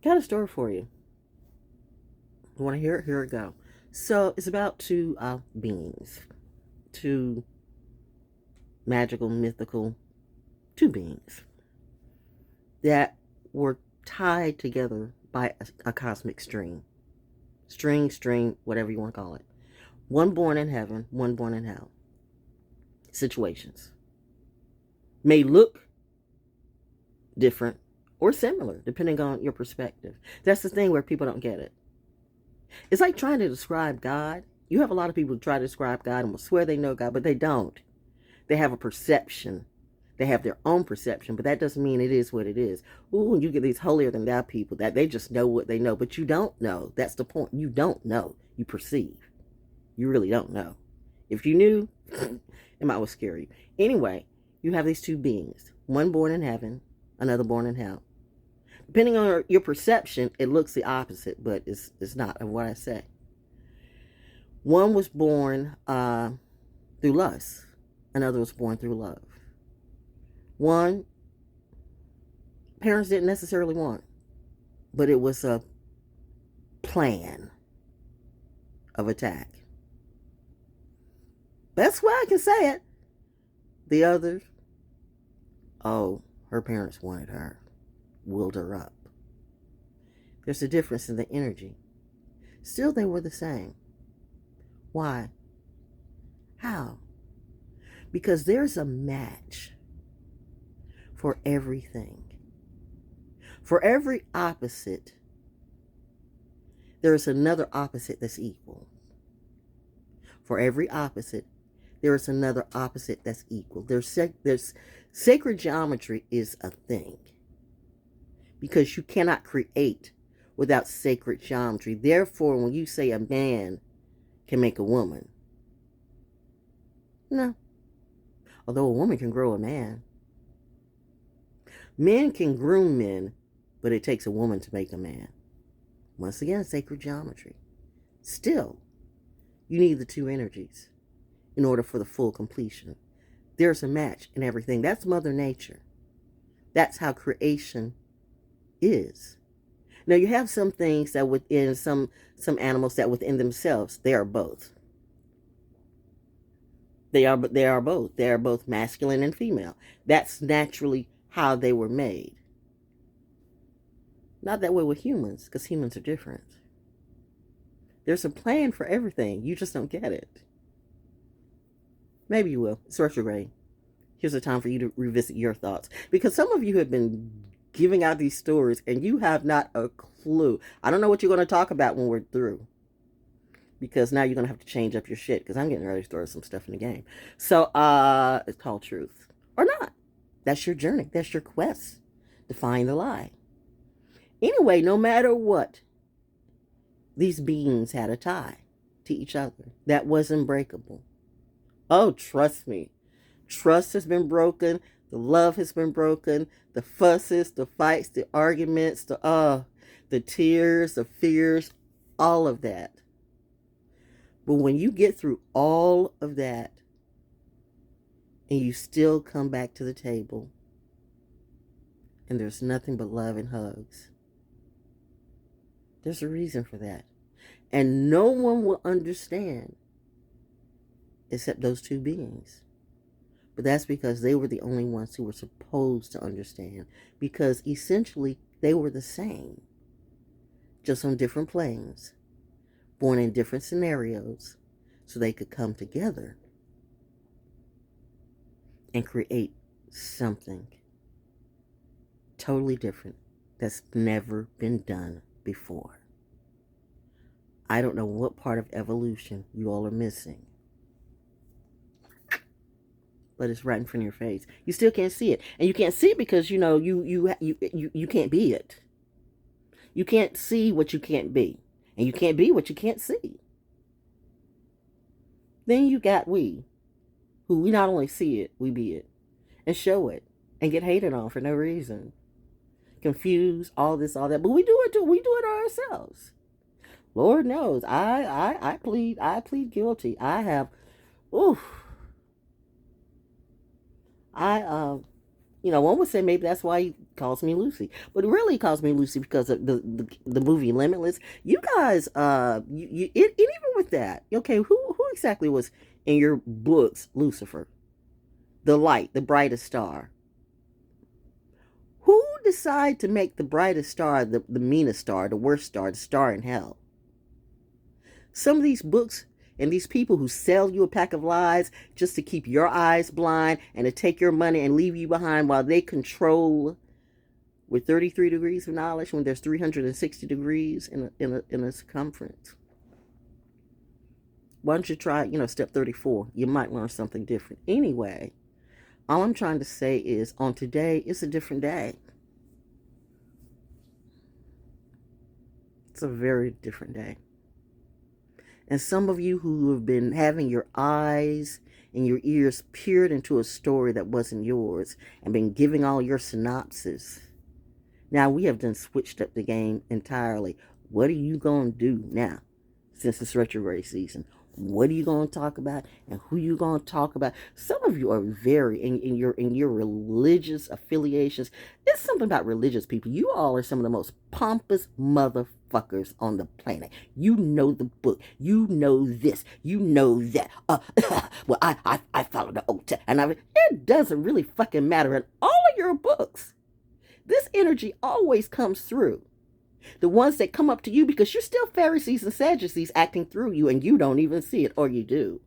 Got a story for you. You want to hear it? Here it go. So it's about two beings, two magical, mythical, two beings that were tied together by a cosmic string, whatever you want to call it. One born in heaven, one born in hell. Situations may look different or similar depending on your perspective. That's the thing where people don't get it. It's like trying to describe God. You have a lot of people who try to describe God and will swear they know God, but they don't. They have a perception. They have their own perception, but that doesn't mean it is what it is. Ooh, and you get these holier than thou people that they just know what they know, but you don't know. That's the point. You don't know. You perceive. You really don't know. If you knew, it might well scare you. Anyway, you have these two beings, one born in heaven, another born in hell. Depending on your perception, it looks the opposite, but it's not of what I say. One was born through lust. Another was born through love. One, parents didn't necessarily want, but it was a plan of attack. That's why I can say it. The other, oh, her parents wanted her, willed her up. There's a difference in the energy. Still, they were the same. Why? How? Because there's a match for everything. For every opposite, there's another opposite that's equal. For every opposite, there is another opposite that's equal. There's sacred geometry is a thing because you cannot create without sacred geometry. Therefore, when you say a man can make a woman, no. Although a woman can grow a man. Men can groom men, but it takes a woman to make a man. Once again, sacred geometry. Still, you need the two energies in order for the full completion. There's a match in everything. That's Mother Nature. That's how creation is. Now, you have some things that within some animals that within themselves, they are both. They are both. They are both masculine and female. That's naturally how they were made. Not that way with humans, because humans are different. There's a plan for everything. You just don't get it. Maybe you will. It's retrograde. Here's a time for you to revisit your thoughts. Because some of you have been giving out these stories and you have not a clue. I don't know what you're going to talk about when we're through. Because now you're going to have to change up your shit. Because I'm getting ready to throw some stuff in the game. So, it's called truth. Or not. That's your journey. That's your quest to find the lie. Anyway, no matter what, these beings had a tie to each other that was unbreakable. Oh, trust me. Trust has been broken. The love has been broken. The fusses, the fights, the arguments, the tears, the fears, all of that. But when you get through all of that and you still come back to the table and there's nothing but love and hugs, there's a reason for that. And no one will understand except those two beings. But that's because they were the only ones who were supposed to understand. Because essentially, they were the same. Just on different planes. Born in different scenarios. So they could come together. And create something totally different. That's never been done before. I don't know what part of evolution you all are missing. But it's right in front of your face. You still can't see it. And you can't see it because, you can't be it. You can't see what you can't be. And you can't be what you can't see. Then you got we, who we not only see it, we be it. And show it. And get hated on for no reason. Confused, all this, all that. But we do it too. We do it ourselves. Lord knows. I plead guilty. I have, one would say maybe that's why calls me Lucy. But it really calls me Lucy because of the movie Limitless. You guys, and even with that, okay, who exactly was in your books Lucifer? The light, the brightest star. Who decided to make the brightest star the meanest star, the worst star, the star in hell? Some of these books and these people who sell you a pack of lies just to keep your eyes blind and to take your money and leave you behind while they control with 33 degrees of knowledge when there's 360 degrees in a circumference. Why don't you try, step 34? You might learn something different. Anyway, all I'm trying to say is on today, it's a different day. It's a very different day. And some of you who have been having your eyes and your ears peered into a story that wasn't yours and been giving all your synopsis, now we have done switched up the game entirely. What are you going to do now since it's retrograde season? What are you going to talk about and who you going to talk about? Some of you are very in your religious affiliations. There's something about religious people. You all are some of the most pompous motherfuckers on the planet. You know the book. You know this. You know that. Well, I follow the Old Testament, and it doesn't really fucking matter in all of your books. This energy always comes through. The ones that come up to you because you're still Pharisees and Sadducees acting through you and you don't even see it, or you do.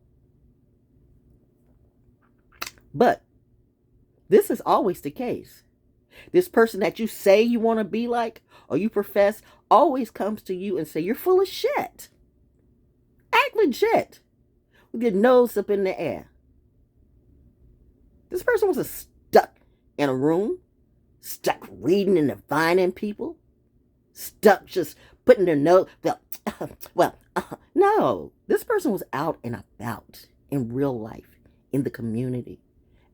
But this is always the case. This person that you say you want to be like or you profess always comes to you and say you're full of shit. Act legit with your nose up in the air. This person was stuck in a room, stuck reading and divining people. Stuck just putting their nose, no. This person was out and about in real life, in the community,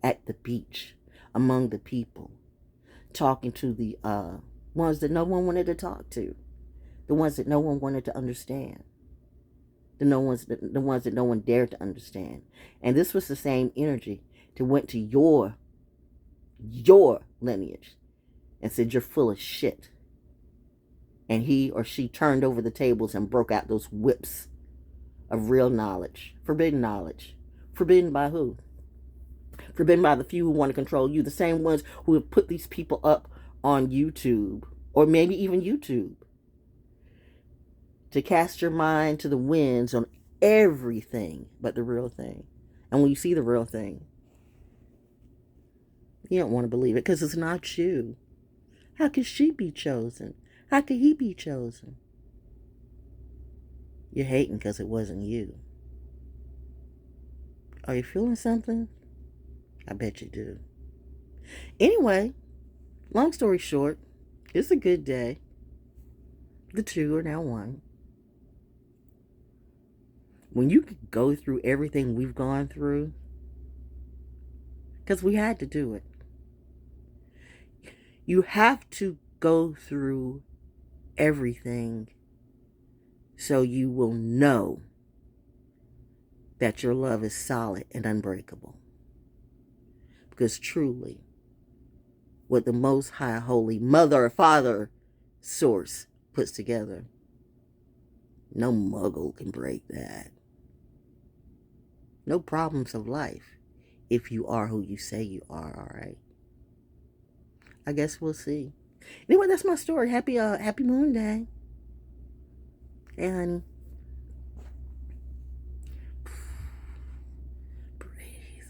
at the beach, among the people, talking to the ones that no one wanted to talk to, the ones that no one wanted to understand, the ones that no one dared to understand. And this was the same energy that went to your lineage and said, you're full of shit. And he or she turned over the tables and broke out those whips of real knowledge. Forbidden knowledge. Forbidden by who? Forbidden by the few who want to control you. The same ones who have put these people up on YouTube. Or maybe even YouTube. To cast your mind to the winds on everything but the real thing. And when you see the real thing, you don't want to believe it because it's not you. How could she be chosen? How could he be chosen? You're hating because it wasn't you. Are you feeling something? I bet you do. Anyway, long story short, it's a good day. The two are now one. When you could go through everything we've gone through, because we had to do it. You have to go through everything so you will know that your love is solid and unbreakable. Because truly, what the Most High Holy Mother or Father Source puts together, no muggle can break that. No problems of life if you are who you say you are, all right? I guess we'll see. Anyway, that's my story. Happy Moon Day. Hey, honey. Breathe.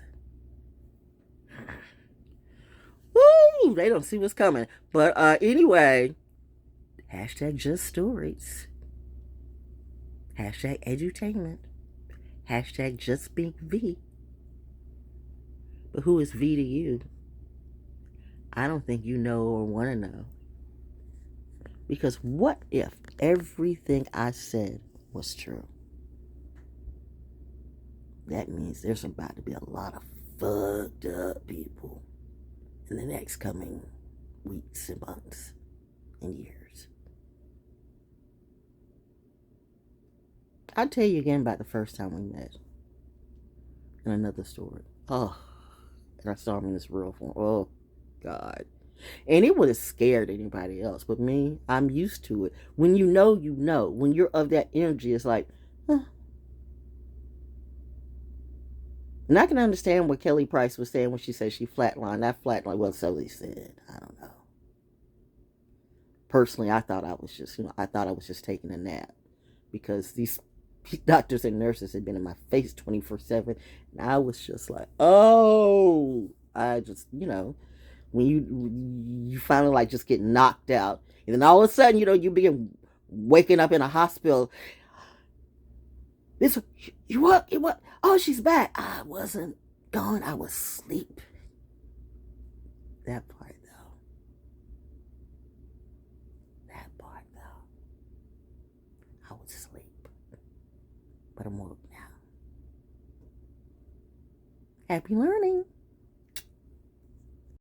Woo! They don't see what's coming. But anyway, hashtag just stories. Hashtag edutainment. Hashtag just being V. But who is V to you? I don't think you know or want to know. Because what if everything I said was true? That means there's about to be a lot of fucked up people in the next coming weeks and months and years. I'll tell you again about the first time we met in another story. Oh, and I saw him in this real form. Oh, God. And it would have scared anybody else. But me, I'm used to it. When you know, you know. When you're of that energy, it's like, huh. And I can understand what Kelly Price was saying when she said she flatlined. That flatline, well, so they said. I don't know. Personally, I thought I was just taking a nap because these doctors and nurses had been in my face 24/7, and I was just like, oh, I just, when you finally like just get knocked out, and then all of a sudden, you begin waking up in a hospital. This, you what? You what? Oh, she's back. I wasn't gone. I was asleep. That part though. That part though. I was asleep, but I'm woke now. Happy learning.